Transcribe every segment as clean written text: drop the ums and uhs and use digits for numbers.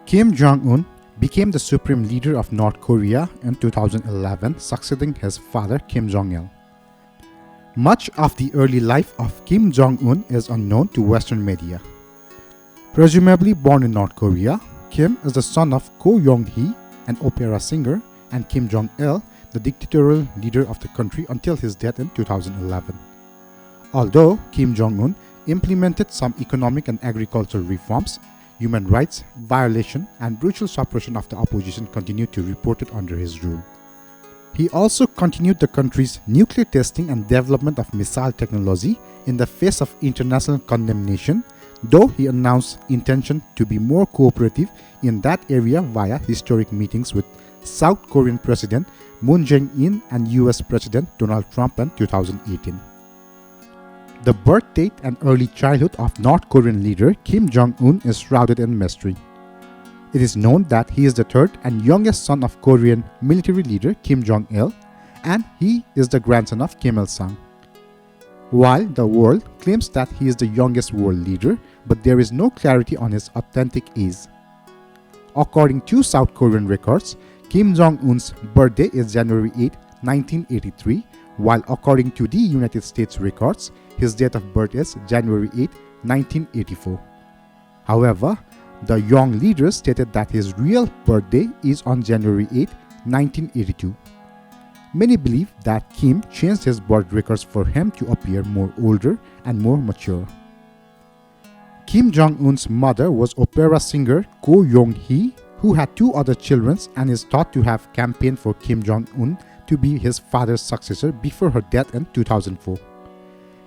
Kim Jong-un became the supreme leader of North Korea in 2011, succeeding his father Kim Jong-il. Much of the early life of Kim Jong-un is unknown to Western media. Presumably born in North Korea, Kim is the son of Ko Yong-hee, an opera singer, and Kim Jong-il, the dictatorial leader of the country until his death in 2011. Although Kim Jong-un implemented some economic and agricultural reforms, human rights violation and brutal suppression of the opposition continued to be reported under his rule. He also continued the country's nuclear testing and development of missile technology in the face of international condemnation, though he announced intention to be more cooperative in that area via historic meetings with South Korean President Moon Jae-in and US President Donald Trump in 2018. The birth date and early childhood of North Korean leader Kim Jong-un is shrouded in mystery. It is known that he is the third and youngest son of Korean military leader Kim Jong-il, and he is the grandson of Kim Il-sung. While the world claims that he is the youngest world leader, but there is no clarity on his authentic age. According to South Korean records, Kim Jong-un's birthday is January 8, 1983, while according to the United States records, his date of birth is January 8, 1984. However, the young leader stated that his real birthday is on January 8, 1982. Many believe that Kim changed his birth records for him to appear more older and more mature. Kim Jong-un's mother was opera singer Ko Yong-hee, who had two other children and is thought to have campaigned for Kim Jong-un to be his father's successor before her death in 2004.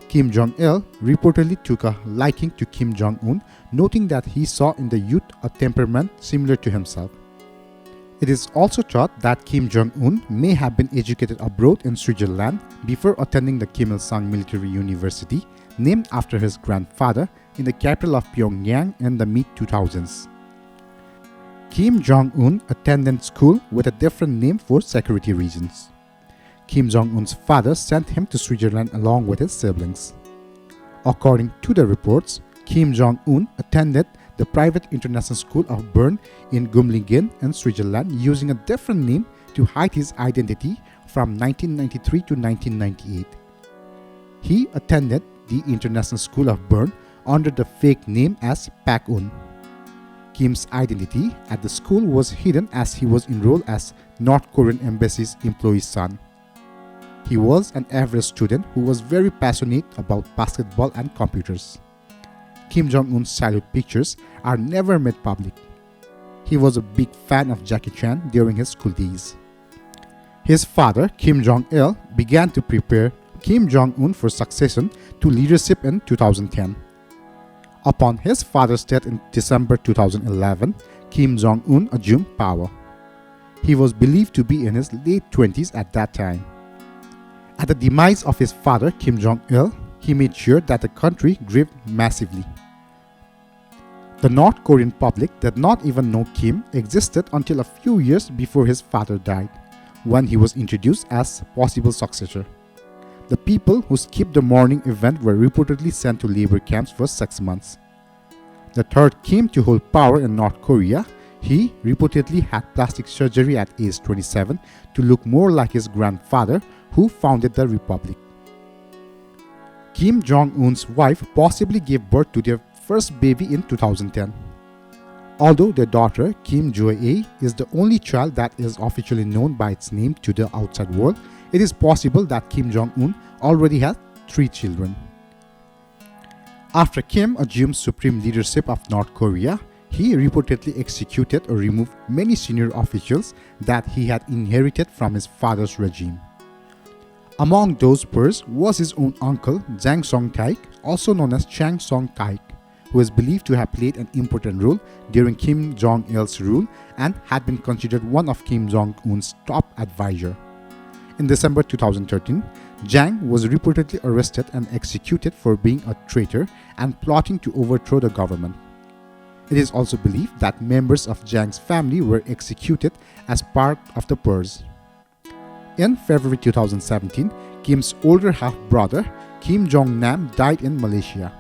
Kim Jong-il reportedly took a liking to Kim Jong-un, noting that he saw in the youth a temperament similar to himself. It is also thought that Kim Jong-un may have been educated abroad in Switzerland before attending the Kim Il-sung Military University, named after his grandfather, in the capital of Pyongyang in the mid-2000s. Kim Jong-un attended school with a different name for security reasons. Kim Jong-un's father sent him to Switzerland along with his siblings. According to the reports, Kim Jong-un attended the private international school of Bern in Gumlingen in Switzerland using a different name to hide his identity from 1993 to 1998. He attended the international school of Bern under the fake name as Pak-un. Kim's identity at the school was hidden as he was enrolled as North Korean embassy's employee's son. He was an average student who was very passionate about basketball and computers. Kim Jong-un's childhood pictures are never made public. He was a big fan of Jackie Chan during his school days. His father, Kim Jong-il, began to prepare Kim Jong-un for succession to leadership in 2010. Upon his father's death in December 2011, Kim Jong-un assumed power. He was believed to be in his late 20s at that time. At the demise of his father, Kim Jong-il, he made sure that the country grieved massively. The North Korean public did not even know Kim existed until a few years before his father died, when he was introduced as possible successor. The people who skipped the mourning event were reportedly sent to labor camps for 6 months. The third Kim to hold power in North Korea, he reportedly had plastic surgery at age 27 to look more like his grandfather, who founded the republic. Kim Jong-un's wife possibly gave birth to their first baby in 2010. Although their daughter, Kim Jo-ae, is the only child that is officially known by its name to the outside world, it is possible that Kim Jong-un already had 3 children. After Kim assumed supreme leadership of North Korea, he reportedly executed or removed many senior officials that he had inherited from his father's regime. Among those peers was his own uncle, Jang Song-taek, also known as Chang Song-taek, who is believed to have played an important role during Kim Jong-il's rule and had been considered one of Kim Jong-un's top advisors. In December 2013, Jang was reportedly arrested and executed for being a traitor and plotting to overthrow the government. It is also believed that members of Jang's family were executed as part of the purge. In February 2017, Kim's older half-brother, Kim Jong-nam, died in Malaysia.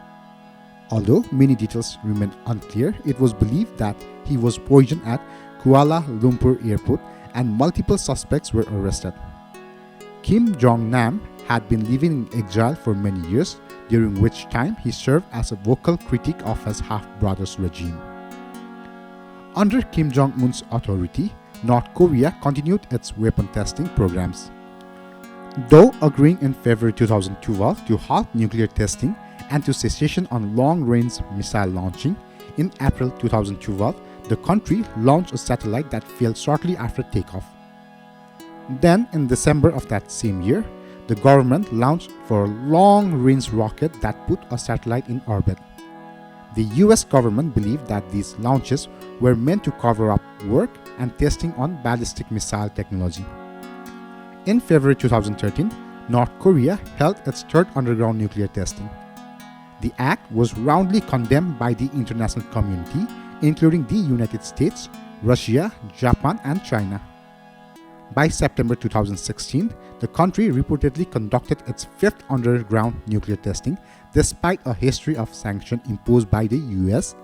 Although many details remain unclear, it was believed that he was poisoned at Kuala Lumpur airport and multiple suspects were arrested. Kim Jong-nam had been living in exile for many years, during which time he served as a vocal critic of his half-brother's regime. Under Kim Jong-un's authority, North Korea continued its weapon testing programs. Though agreeing in February 2012 to halt nuclear testing and to cessation on long-range missile launching, in April 2012, the country launched a satellite that failed shortly after takeoff. Then, in December of that same year, the government launched for a long-range rocket that put a satellite in orbit. The US government believed that these launches were meant to cover up work and testing on ballistic missile technology. In February 2013, North Korea held its third underground nuclear testing. The act was roundly condemned by the international community, including the United States, Russia, Japan, and China. By September 2016, the country reportedly conducted its fifth underground nuclear testing, despite a history of sanctions imposed by the US.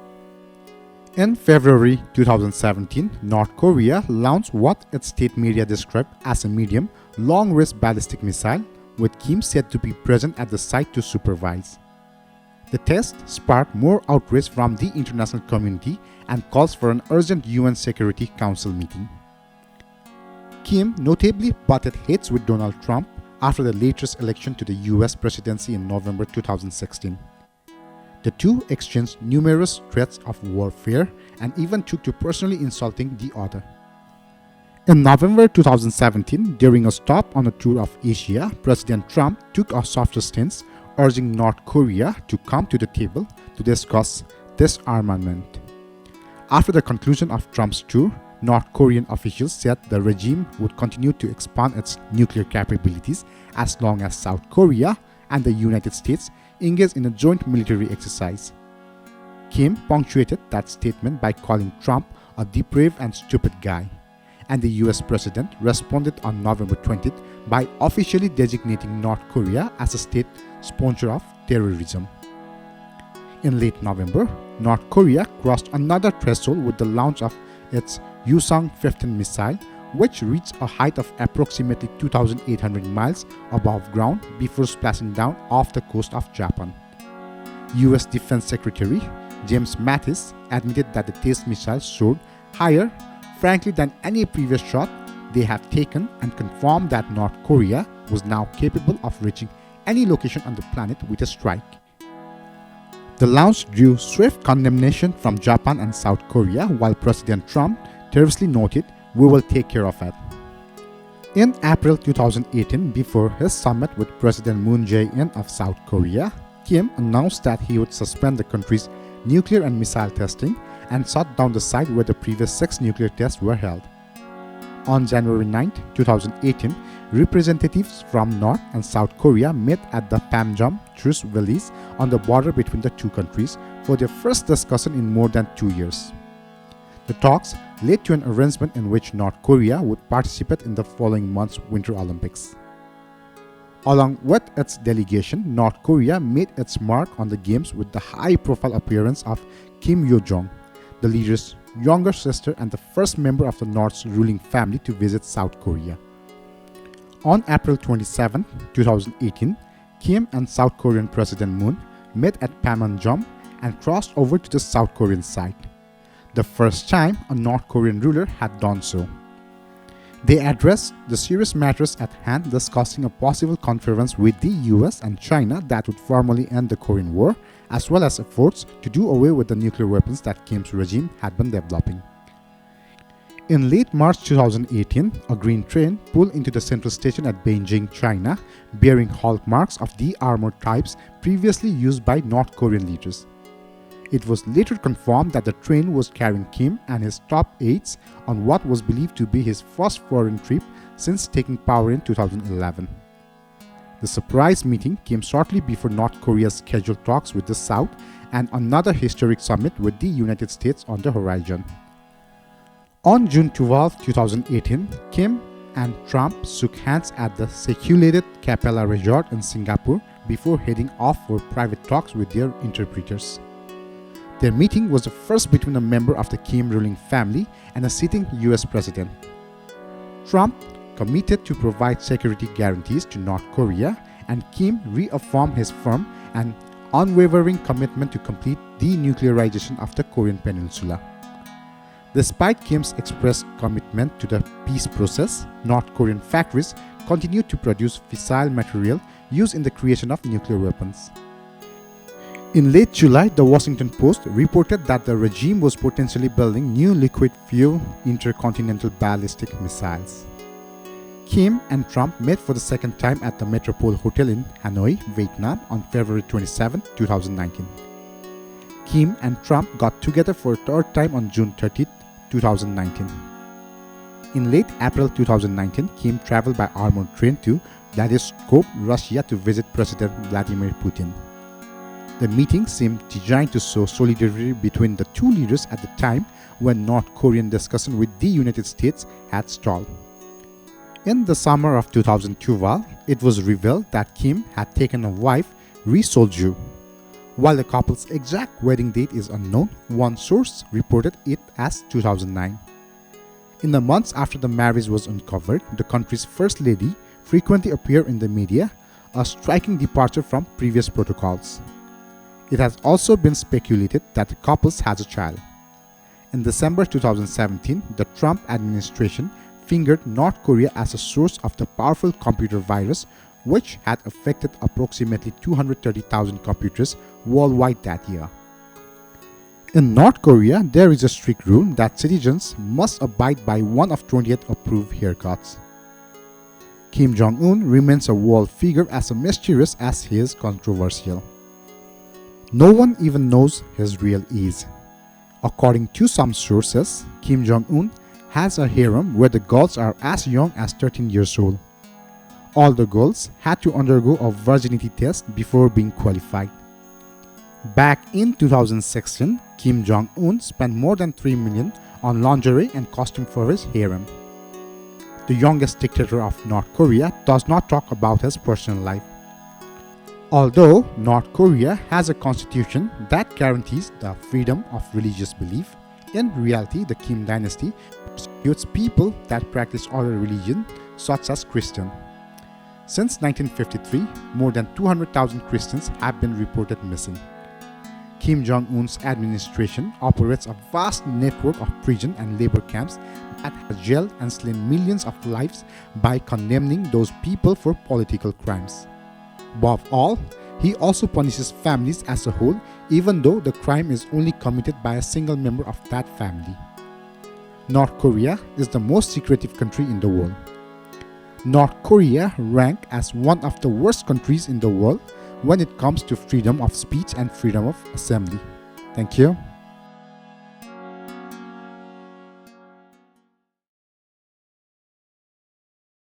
In February 2017, North Korea launched what its state media described as a medium, long-range ballistic missile, with Kim said to be present at the site to supervise. The test sparked more outrage from the international community and calls for an urgent UN Security Council meeting. Kim notably butted heads with Donald Trump after the latest election to the US presidency in November 2016. The two exchanged numerous threats of warfare and even took to personally insulting the other. In November 2017, during a stop on a tour of Asia, President Trump took a softer stance, urging North Korea to come to the table to discuss disarmament. After the conclusion of Trump's tour, North Korean officials said the regime would continue to expand its nuclear capabilities as long as South Korea and the United States engage in a joint military exercise. Kim punctuated that statement by calling Trump a depraved and stupid guy, and the US president responded on November 20th by officially designating North Korea as a state sponsor of terrorism. In late November, North Korea crossed another threshold with the launch of its Yusong-15 missile, which reached a height of approximately 2,800 miles above ground before splashing down off the coast of Japan. US Defense Secretary James Mattis admitted that the test missile soared higher, frankly, than any previous shot they have taken, and confirmed that North Korea was now capable of reaching any location on the planet with a strike. The launch drew swift condemnation from Japan and South Korea, while President Trump terse noted, "We will take care of it." In April 2018, before his summit with President Moon Jae-in of South Korea, Kim announced that he would suspend the country's nuclear and missile testing and shut down the site where the previous 6 nuclear tests were held. On January 9, 2018, representatives from North and South Korea met at the Panmunjom Truce Village on the border between the two countries for their first discussion in more than 2 years. The talks led to an arrangement in which North Korea would participate in the following month's Winter Olympics. Along with its delegation, North Korea made its mark on the Games with the high-profile appearance of Kim Yo-jong, the leader's younger sister and the first member of the North's ruling family to visit South Korea. On April 27, 2018, Kim and South Korean President Moon met at Panmunjom and crossed over to the South Korean side, the first time a North Korean ruler had done so. They addressed the serious matters at hand, discussing a possible conference with the US and China that would formally end the Korean War, as well as efforts to do away with the nuclear weapons that Kim's regime had been developing. In late March 2018, a green train pulled into the central station at Beijing, China, bearing hallmarks of the armored types previously used by North Korean leaders. It was later confirmed that the train was carrying Kim and his top aides on what was believed to be his first foreign trip since taking power in 2011. The surprise meeting came shortly before North Korea's scheduled talks with the South and another historic summit with the United States on the horizon. On June 12, 2018, Kim and Trump shook hands at the secluded Capella Resort in Singapore before heading off for private talks with their interpreters. Their meeting was the first between a member of the Kim ruling family and a sitting US president. Trump committed to provide security guarantees to North Korea, and Kim reaffirmed his firm and unwavering commitment to complete denuclearization of the Korean Peninsula. Despite Kim's expressed commitment to the peace process, North Korean factories continued to produce fissile material used in the creation of nuclear weapons. In late July, the Washington Post reported that the regime was potentially building new liquid-fuel intercontinental ballistic missiles. Kim and Trump met for the second time at the Metropole Hotel in Hanoi, Vietnam on February 27, 2019. Kim and Trump got together for a third time on June 30, 2019. In late April 2019, Kim traveled by armored train to Vladivostok, Russia to visit President Vladimir Putin. The meeting seemed designed to show solidarity between the two leaders at the time when North Korean discussion with the United States had stalled. In the summer of 2012, it was revealed that Kim had taken a wife, Ri Sol-ju. While the couple's exact wedding date is unknown, one source reported it as 2009. In the months after the marriage was uncovered, the country's first lady frequently appeared in the media, a striking departure from previous protocols. It has also been speculated that the couple has a child. In December 2017, the Trump administration fingered North Korea as a source of the powerful computer virus, which had affected approximately 230,000 computers worldwide that year. In North Korea, there is a strict rule that citizens must abide by one of 28 approved haircuts. Kim Jong-un remains a world figure as mysterious as he is controversial. No one even knows his real age. According to some sources, Kim Jong-un has a harem where the girls are as young as 13 years old. All the girls had to undergo a virginity test before being qualified. Back in 2016, Kim Jong-un spent more than $3 million on lingerie and costume for his harem. The youngest dictator of North Korea does not talk about his personal life. Although North Korea has a constitution that guarantees the freedom of religious belief, in reality the Kim dynasty persecutes people that practice other religions such as Christian. Since 1953, more than 200,000 Christians have been reported missing. Kim Jong-un's administration operates a vast network of prison and labor camps that has jailed and slain millions of lives by condemning those people for political crimes. Above all, he also punishes families as a whole, even though the crime is only committed by a single member of that family. North Korea is the most secretive country in the world. North Korea ranked as one of the worst countries in the world when it comes to freedom of speech and freedom of assembly. Thank you.